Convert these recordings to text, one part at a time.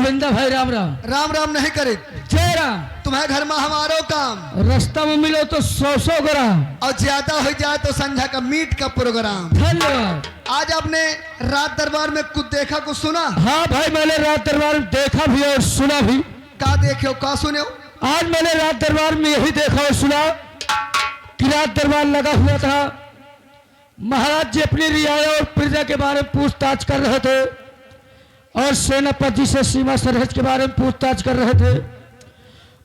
गोविंदा भाई राम राम। राम राम नहीं करे जय राम। तुम्हें घर में हमारो काम रास्ता में मिलो तो 100 ग्राम और ज्यादा हो जाए तो संध्या का मीट का प्रोग्राम। धन्यवाद। आज आपने रात दरबार में कुछ देखा कुछ सुना? हाँ भाई, मैंने रात दरबार में देखा भी और सुना भी। का देखे हो का सुने हो? आज मैंने रात दरबार में यही देखा और सुना कि रात दरबार लगा हुआ था। महाराज जी अपनी रियाया और प्रजा के बारे में पूछताछ कर रहे थे और सेनापति जी से सीमा सरहद के बारे में पूछताछ कर रहे थे।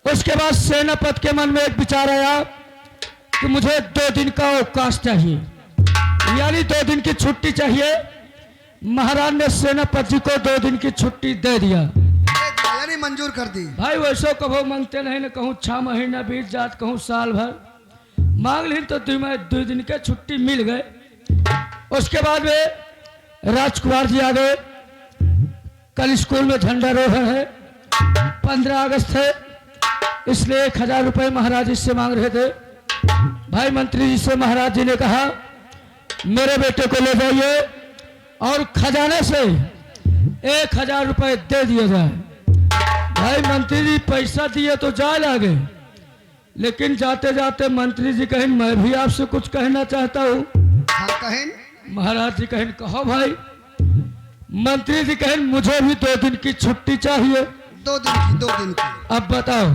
उसके बाद सेनापति के मन में एक विचार आया कि मुझे 2 दिन का अवकाश चाहिए, यानी 2 दिन की छुट्टी चाहिए। महाराज ने सेनापति जी को 2 दिन की छुट्टी दे दिया, यानी मंजूर कर दी। भाई वैसे कहो मांगते नहीं, न कहूँ 6 महीना बीत जात, कहूँ साल भर मांग ली तो 2 दिन के छुट्टी मिल गए। उसके बाद में राजकुमार जी आ गए। कल स्कूल में झंडा रोहण है, 15 अगस्त है, इसलिए 1000 रुपये महाराज जी से मांग रहे थे। भाई मंत्री जी से महाराज जी ने कहा मेरे बेटे को ले जाइए और खजाने से 1000 रुपये दे दिए जाए। भाई मंत्री जी पैसा दिए तो जाए लागे, लेकिन जाते जाते मंत्री जी कहें मैं भी आपसे कुछ कहना चाहता हूँ। हाँ कहें। महाराज जी कहें कहो भाई। मंत्री जी कहें मुझे भी 2 दिन की छुट्टी चाहिए। 2 दिन की। अब बताओ,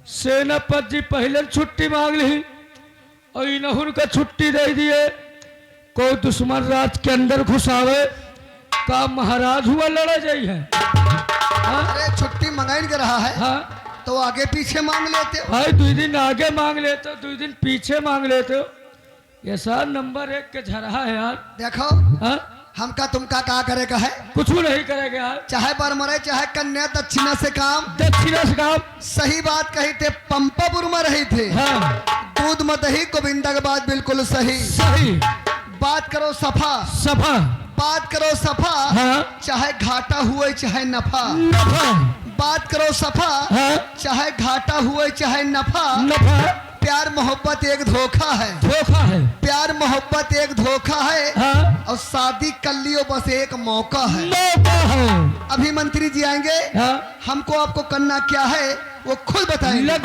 सेनापति जी पहले छुट्टी मांग ली और इन्हों का छुट्टी दे दिए। कोई दुश्मन राज के अंदर घुसावे का महाराज हुआ लड़ा जाई है। अरे छुट्टी मंगाई के रहा है। हाँ तो आगे पीछे मांग लेते हो भाई, 2 दिन आगे मांग लेते हो, 2 दिन पीछे मांग लेते हो। ये सर नंबर 1 के झरहा है यार। देखो हाँ? हमका तुमका क्या करेगा है? कुछ नहीं करेगा यार। चाहे बर मरे चाहे कन्या दक्षिणा से काम। दक्षिणा से काम। सही बात कही थे, पंपापुर में रही थे। हाँ दूध मत ही गोविंदा के बात बिल्कुल सही। सही बात करो सफा सफा। बात करो सफा। हाँ चाहे घाटा हुए चाहे नफा। नफा। बात करो सफा। हाँ चाहे घाटा हुए चाहे नफा। नफा। प्यार मोहब्बत एक धोखा है। धोखा है। प्यार मोहब्बत एक धोखा है। हाँ और शादी कर लियो बस एक मौका है। मौका है। अभी मंत्री जी आएंगे। हाँ हमको आपको करना क्या है वो खुद बताएंगे।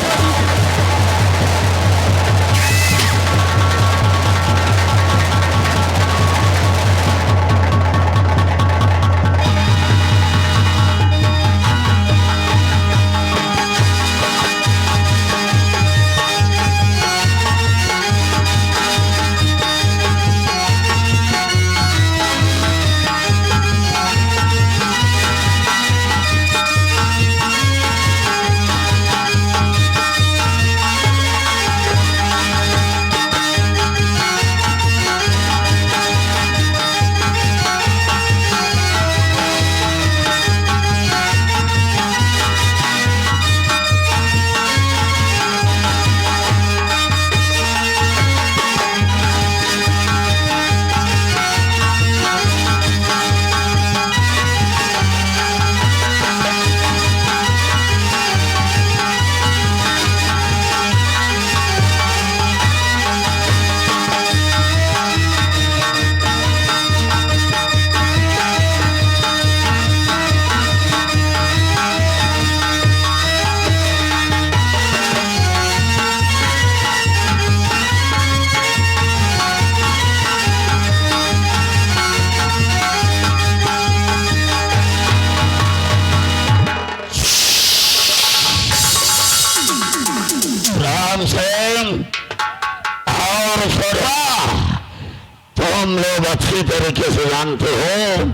तुम लोग अच्छी तरीके से जानते हो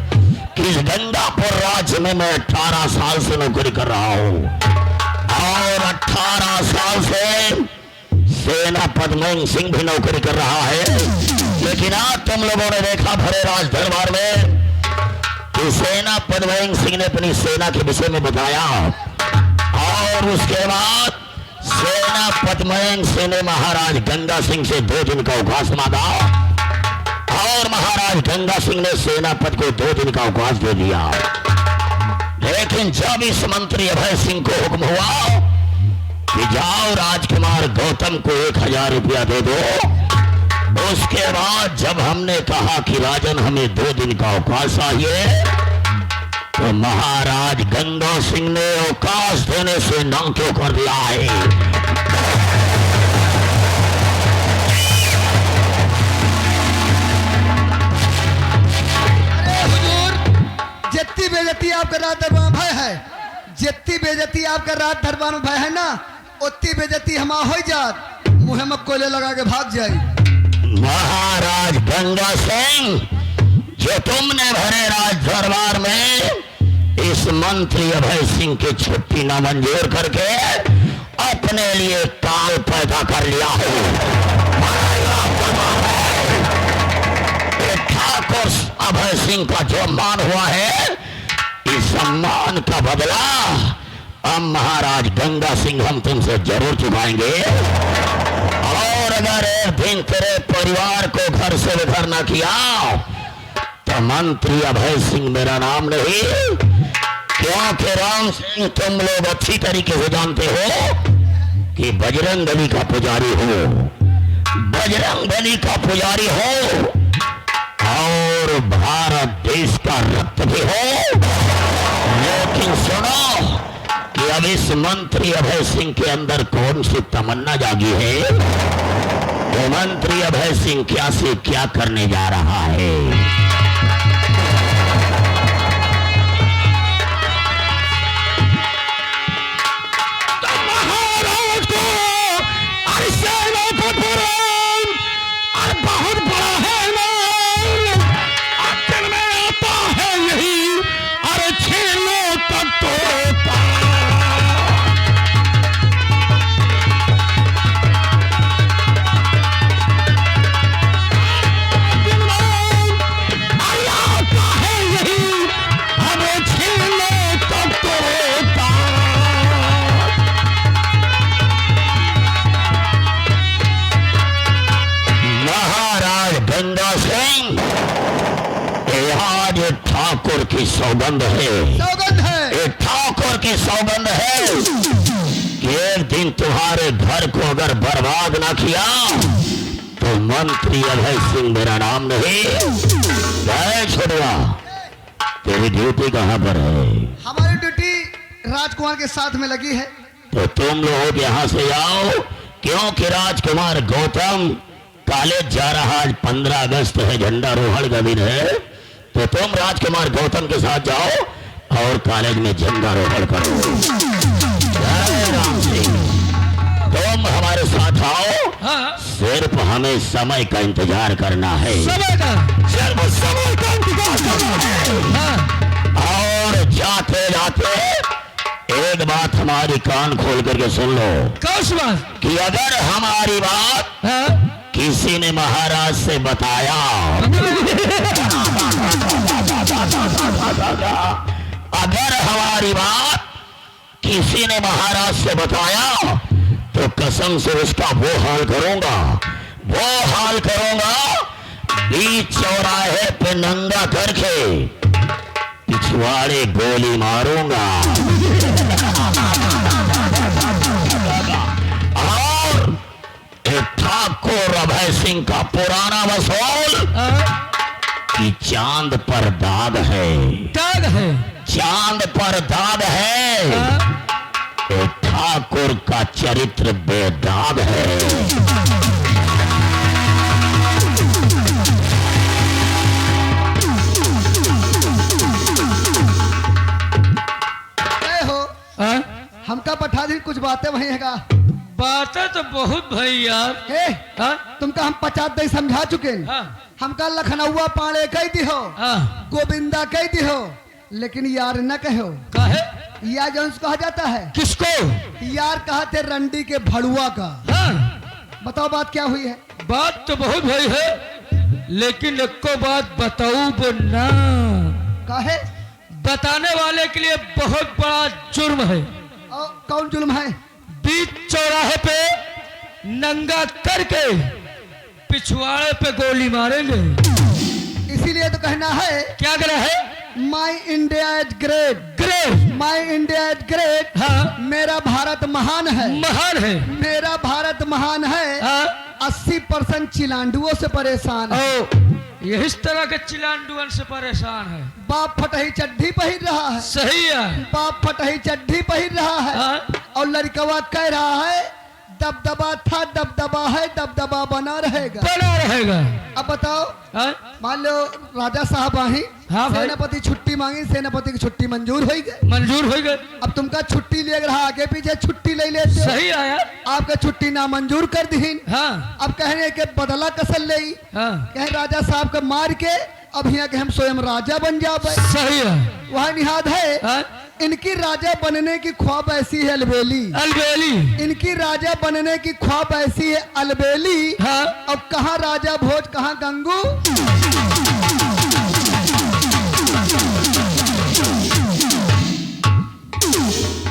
कि इस गंगापुर राज्य में मैं 18 साल से नौकरी कर रहा हूं और 18 साल से सेनापति मोहन सिंह भी नौकरी कर रहा है। लेकिन आज तुम लोगों ने देखा भरे राज दरबार में कि सेनापति मोहन सिंह ने अपनी सेना के विषय में बताया और उसके बाद सेनापति मोहन सिंह ने महाराज गंगा सिंह से 2 दिन का अवकाश मांगा और महाराज गंगा सिंह ने सेनापति को 2 दिन का अवकाश दे दिया। लेकिन जब इस मंत्री अभय सिंह को हुक्म हुआ कि जाओ राजकुमार गौतम को 1000 रुपया दे दो, उसके बाद जब हमने कहा कि राजन हमें 2 दिन का अवकाश चाहिए तो महाराज गंगा सिंह ने अवकाश देने से ना क्यों कर दिया है। जितनी बेइज्जती आपका रात दरबार में भय है, जितनी बेइज्जती आपका रात दरबार में भय है ना, उतनी बेइज्जती हम हो जात मुँह में कोयले लगा के भाग जाए। महाराज गंगा सिंह, जो तुमने भरे राज दरबार में इस मंत्री अभय सिंह की छुट्टी न मंजूर करके अपने लिए काल पैदा कर लिया हो। ठाकुर अभय सिंह का जो मान हुआ है, इस सम्मान का बदला अब महाराज गंगा सिंह हम तुमसे जरूर चुकाएंगे। और अगर एक दिन तेरे परिवार को घर से बेघर न किया तो मंत्री अभय सिंह मेरा नाम नहीं, क्योंकि राम सिंह तुम लोग अच्छी तरीके से जानते हो कि बजरंग बली का पुजारी हो, बजरंग बली का पुजारी हो और भारत देश का रक्त भी हो। लेकिन सुनो कि अब इस मंत्री अभय सिंह के अंदर कौन सी तमन्ना जागी है, वो मंत्री अभय सिंह क्या से क्या करने जा रहा है। ठाकुर की सौगंध है, सौगंध है, एक ठाकुर की सौगंध है कि एक दिन तुम्हारे घर को अगर बर्बाद ना किया तो मंत्री अभय सिंह मेरा नाम नहीं। छोड़वा, तेरी ड्यूटी कहाँ पर है? हमारी ड्यूटी राजकुमार के साथ में लगी है। तो तुम लोग यहाँ से आओ, क्योंकि राजकुमार गौतम कॉलेज जा रहा। आज 15 अगस्त है, झंडारोहण का दिन है। तो तुम राजकुमार गौतम के साथ जाओ और कॉलेज में झंडारोहण करो। जय राम सिंह, तुम हमारे साथ आओ। हाँ। सिर्फ हमें समय का इंतजार करना है, समय का, सिर्फ समय का इंतजार करना है। हाँ। और जाते जाते एक बात हमारी कान खोल करके सुन लो। कौन सी बात? कि अगर हमारी बात हाँ? किसी ने महाराज से बताया, अगर हमारी बात किसी ने महाराज से बताया तो कसम से उसका वो हाल करूंगा, वो हाल करूंगा, बीच चौराहे पे नंगा करके पिछवाड़े गोली मारूंगा। और ठाकुर अभय सिंह का पुराना वसूल कि चांद पर दाग है, दाग है, चांद पर दाग है। ठाकुर का चरित्र बेदाग है। हमका पठा दी कुछ बातें वही है का। बातें तो बहुत भाई यार। तुमका हम 50 दे समझा चुके। हमका लखनऊआ पाड़े कह दी हो, गोविंदा कह दी हो, लेकिन यार न कहो। काहे? यार जो कहा जाता है। किसको? यार कहा थे रंडी के भड़ुआ का। बताओ बात क्या हुई है? बात तो बहुत भाई है, लेकिन एक को बात बताऊं ना। काहे? बताने वाले के लिए बहुत बड़ा जुर्म है। कौन जुर्म है? बीच चौराहे पे नंगा करके पिछवाड़े पे गोली मारेंगे। इसीलिए तो कहना है। क्या कहना है? My India is great, great, my India is great. हाँ। मेरा भारत महान है, महान है, मेरा भारत महान है। 80% चिलांडुओं से परेशान है। ये इस तरह के चिलान डुअन से परेशान है। बाप फटही चड्ढी पहिर रहा है, सही है। बाप फटही चड्ढी पहिर रहा है हाँ? और लड़कवा कह रहा है दबदबा था दबदबा है दबदबा बना रहेगा। बना रहेगा। अब बताओ, हाँ? मान लो राजा साहब आई, हाँ भाई। सेनापति छुट्टी मांगी, सेनापति की छुट्टी मंजूर हो गई। मंजूर हो गए। अब तुमका छुट्टी ले रहा, आगे पीछे छुट्टी ले लेते हो। सही आया। आपका छुट्टी ना मंजूर कर दी। हाँ अब कहने के बदला कसल ले, हाँ कहे राजा साहब का मार के अब यहाँ के हम स्वयं राजा बन जाए। सही है। वह निहाद है हाँ? इनकी राजा बनने की ख्वाब ऐसी है अलबेली, अलबेली। इनकी राजा बनने की ख्वाब ऐसी है अलबेली। हाँ? अब कहाँ राजा भोज कहाँ गंगू।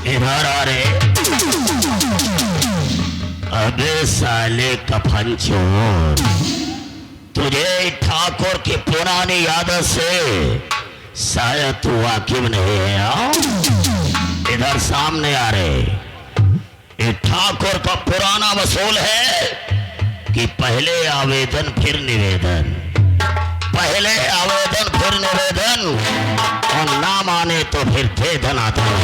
इधर आ रे। अबे साले कफन चोर, तुझे ठाकुर की पुरानी यादों से शायद तू वाकिफ नहीं है। हाँ? इधर सामने आ रहे। ये ठाकुर का पुराना वसूल है कि पहले आवेदन फिर निवेदन, पहले आवेदन फिर निवेदन, और ना माने तो फिर दे धनाधन।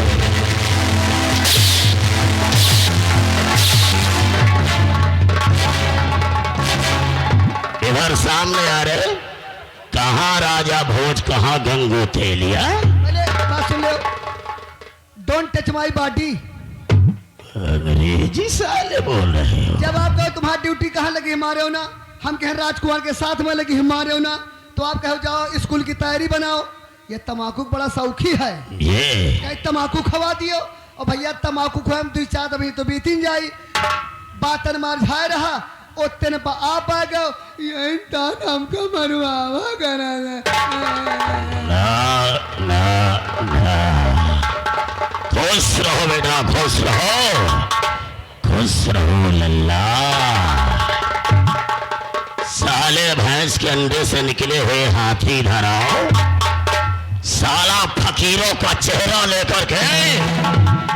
इधर सामने आ रहे। कहाँ राजा भोज कहाँ गंगू थे लिया। पहले बात सुन लो, डोंट टच माई बॉडी। अंग्रेजी साले बोल रहे हो। जब आप कहो तुम्हारी ड्यूटी कहाँ लगी हमारे हो ना, हम कहें राजकुमार के साथ में लगी हमारे हो ना, तो आप कहो जाओ स्कूल की तैयारी बनाओ। ये तमाकू बड़ा शौकी है, ये कहीं तमाकू खवा दियो। और भैया तमाकू खुआम 2-4 अभी तो बीतीन जाई, बातन मार झाए रहा ओतन पर आप आ गए, यही तान हमको मरवावा करा। ना ना ना, खुश रहो बेटा, खुश रहो, खुश रहो लल्ला। साले भैंस के अंडे से निकले हुए हाथी धराओ, साला फकीरों का चेहरा लेकर के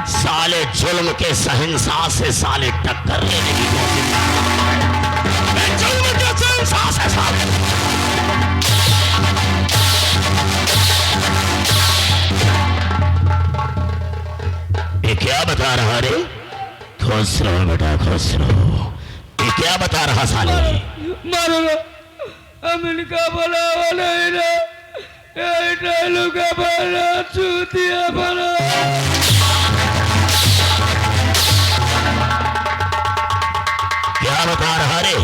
साले जुल्म के शहंशाह से साले टक्कर लेने की कोशिश कर रहा है। मैं जुल्म के शहंशाह से साले। ये क्या बता रहा रे? खुश रहो बेटा, खुश रहो। ये क्या बता रहा साले? मारो ना, अमेरिका बोला वाला है ना, ये डायलॉग का बोला चूतिया बोला। क्या बता रहा रे?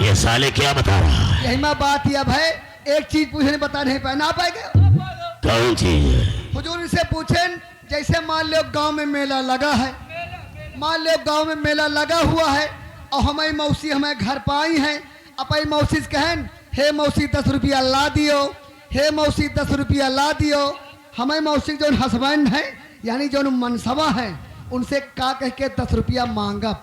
ये साले क्या बता रहा है? यही मैं बात ही। अब है एक चीज पूछने बता नहीं पाए ना पाएगा। कौन चीज है? हुजूर इसे पूछें, जैसे मान लो गांव में मेला लगा है, मान लो गांव में मेला लगा हुआ है और हमारी मौसी हमें घर पर आई हैं। अपनी मौसी से कहें, हे मौसी 10 रुपया ला दियो, हे मौसी 10 रुपया ला दियो। हमारी मौसी जो हस्बैंड है यानी जो मनसबा है, उनसे का कह के 10 रुपया मांगा।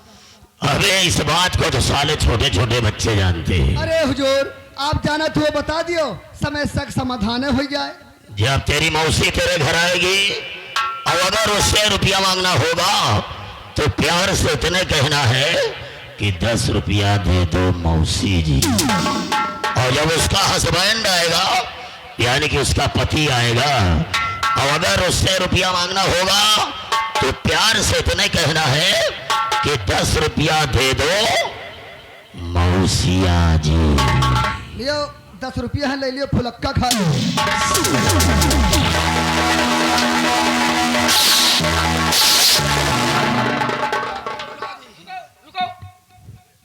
अरे इस बात को तो साले छोटे छोटे बच्चे जानते हैं। अरे हुजूर आप जाना तो बता दियो, समय तक समाधान हो जाए। जब तेरी मौसी तेरे घर आएगी और अगर उससे रुपया मांगना होगा तो प्यार से इतने कहना है कि 10 रुपया दे दो मौसी जी। और जब उसका हस्बैंड आएगा यानी कि उसका पति आएगा और अगर उससे रुपया मांगना होगा तो प्यार से इतने कहना है कि 10 रुपया दे दो मौसिया जी। लियो 10 रुपया है, ले लियो फुलक्का खा लो।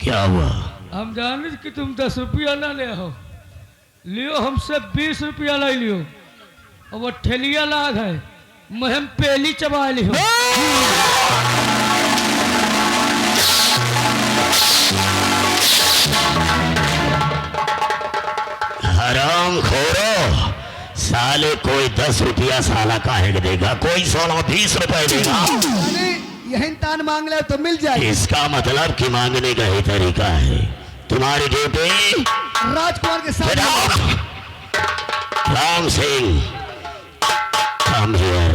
क्या हुआ? हम जाने कि तुम 10 रुपया ना ले हो, लियो हमसे 20 रुपया ले लियो। और वो ठेलिया लाग है, मुहम पेली चबा लियो। हराम खोरो साले, कोई 10 रुपया साला काहे के देगा, कोई 16-20 रुपए देगा। यही तान मांग ले तो मिल जाए। इसका मतलब कि मांगने का ही तरीका है। तुम्हारी ड्यूटी राजकुमार के साथ। Ram Singh come here।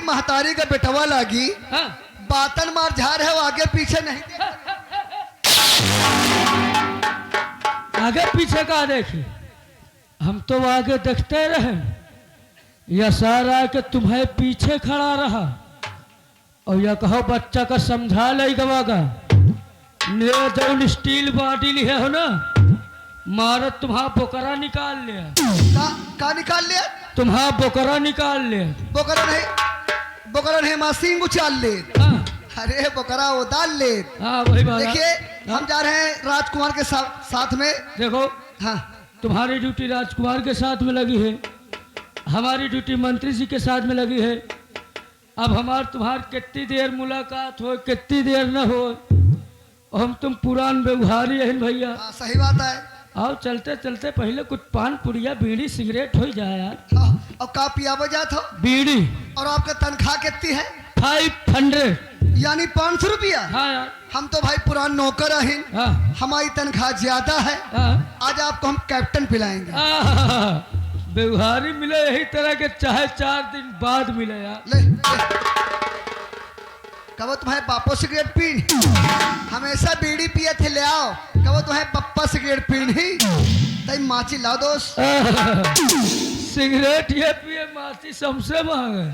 महतारी का बेटवा लागी हाँ बातन मार झार है वो आगे पीछे नहीं आगे पीछे का देखी, हम तो आगे देखते रहे, या सारा के तुम्हें पीछे खड़ा रहा और या कहो बच्चा का समझा ले गवागा ने जौन स्टील बॉडी लिया हो ना, मारत तुम्हारा बोकरा निकाल लिया। का निकाल लिया? तुम्हारा बोकरा निकाल लिया। बोकरा नहीं मासीन उछाल ले। हाँ अरे बोकरा वो डाल ले। हाँ वही बात। देखिए हम जा रहे हैं राजकुमार के साथ में। देखो हाँ तुम्हारी ड्यूटी राजकुमार के साथ में लगी है, हमारी ड्यूटी मंत्री जी के साथ में लगी है। अब हमार तुम्हार कितनी देर मुलाकात हो, कितनी देर न हो, हम तुम पुरान व्यवहारी हैं भैया। हाँ, सही बात है। आओ चलते चलते पहले कुछ पान पुड़िया बीड़ी सिगरेट हो जाए यार। हाँ, और का पियाबो जात हो? बीड़ी। और आपका तनख्वाह कितनी है? 500 यानी 500 रुपया। हाँ यार। हम तो भाई पुरान नौकर हैं, हाँ हमारी तनख्वाह ज्यादा है। हाँ आज आपको हम कैप्टन पिलाएंगे। व्यवहारी मिले यही तरह के, चाहे 4 दिन बाद मिले यार। ले कहो तुम्हारे पापो सिगरेट पीन, हमेशा बीड़ी पिए थे, ले आओ। कहो तुम्हारे पप्पा सिगरेट पीन ही, तई माची लाओ दोस्त। सिगरेट ये पिए माचिस हमसे मांगे।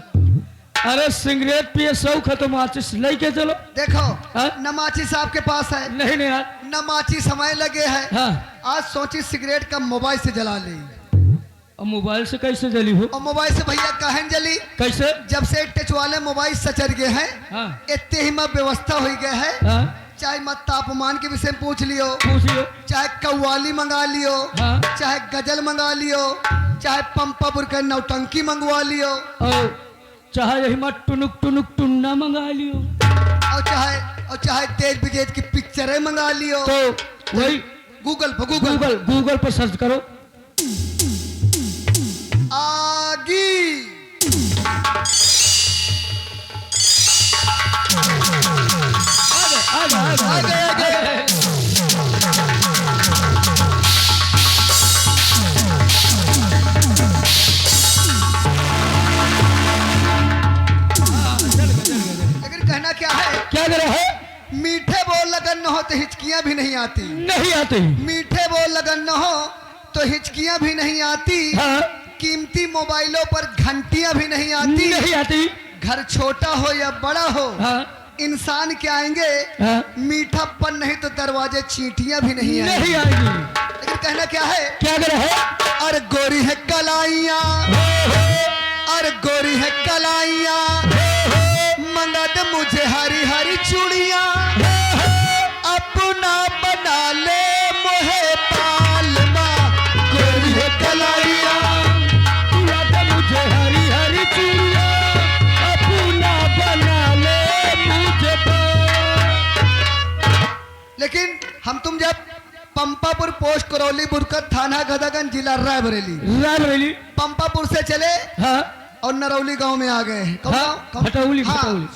अरे सिगरेट पिए शौक है तो माचिस लेके चलो। देखो हाँ? न माचिस आपके पास है, नहीं नहीं यार। न माचिस समय लगे है। हाँ आज सोची सिगरेट का मोबाइल से जला ले। और मोबाइल से कैसे जली हो? और मोबाइल से भैया कहन जली, कैसे? जब से टच वाले मोबाइल सचर गए हैं, हाँ इतने ही में व्यवस्था हो गए है। हाँ चाहे मत तापमान के विषय में पूछ लियो, पूछियो। चाहे कव्वाली मंगा लियो, हाँ चाहे गजल मंगा लियो, चाहे पंपापुर का नौटंकी मंगवा लियो, और चाहे यही मत टुनुक टुनुक टुन्ना मंगा लियो, और चाहे तेज विजेज की पिक्चरें मंगा लियो। तो वही गूगल पर गूगल पर सर्च करो। आगी आगे। लेकिन कहना क्या है? क्या कर रहा है? मीठे बोल लगन न हो तो हिचकियां भी नहीं आती। नहीं आते। मीठे बोल लगन न हो तो हिचकियां भी नहीं आती। हाँ कीमती मोबाइलों पर घंटियां भी नहीं आती। नहीं आती। घर छोटा हो या बड़ा हो, हाँ इंसान के आएंगे। हाँ मीठापन नहीं तो दरवाजे चींटियां भी नहीं आएंगी। नहीं आएगी। लेकिन कहना क्या है? क्या कर रहा है? अरे गोरी है कलाइयां, अरे गोरी है कलाइयां, मंगा दे मुझे हरी हरी चूड़ियां, अपना बना ले मोहे पालमा। गोरी है कलाइयां, मंगा दे मुझे हरी हरी चूड़ियां, अपना बना ले मुझे लेकिन हम तुम जब पंपापुर पोस्ट करौली बुरकत थाना गदगन जिला रायबरेली पंपापुर से चले हाँ और नरौली गांव में आ गए हैं। हाँ, भटौली।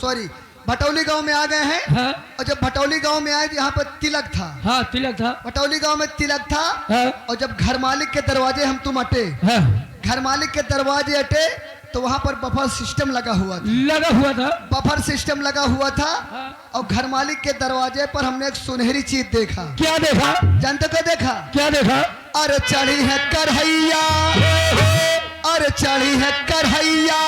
सॉरी भटौली गांव में आ गए हैं। हाँ और जब भटौली गांव में आए तो यहाँ पर तिलक था। हाँ तिलक था। भटौली गांव में तिलक था। हाँ और जब घर मालिक के दरवाजे हम तुम अटे, हाँ घर मालिक के दरवाजे अटे तो वहां पर बफर सिस्टम लगा हुआ था। बफर सिस्टम लगा हुआ था। हाँ। और घर मालिक के दरवाजे पर हमने एक सुनहरी चीज देखा। क्या देखा? जानते को देखा? क्या देखा? अरे चढ़ी है करहैया, अरे चढ़ी है करहैया,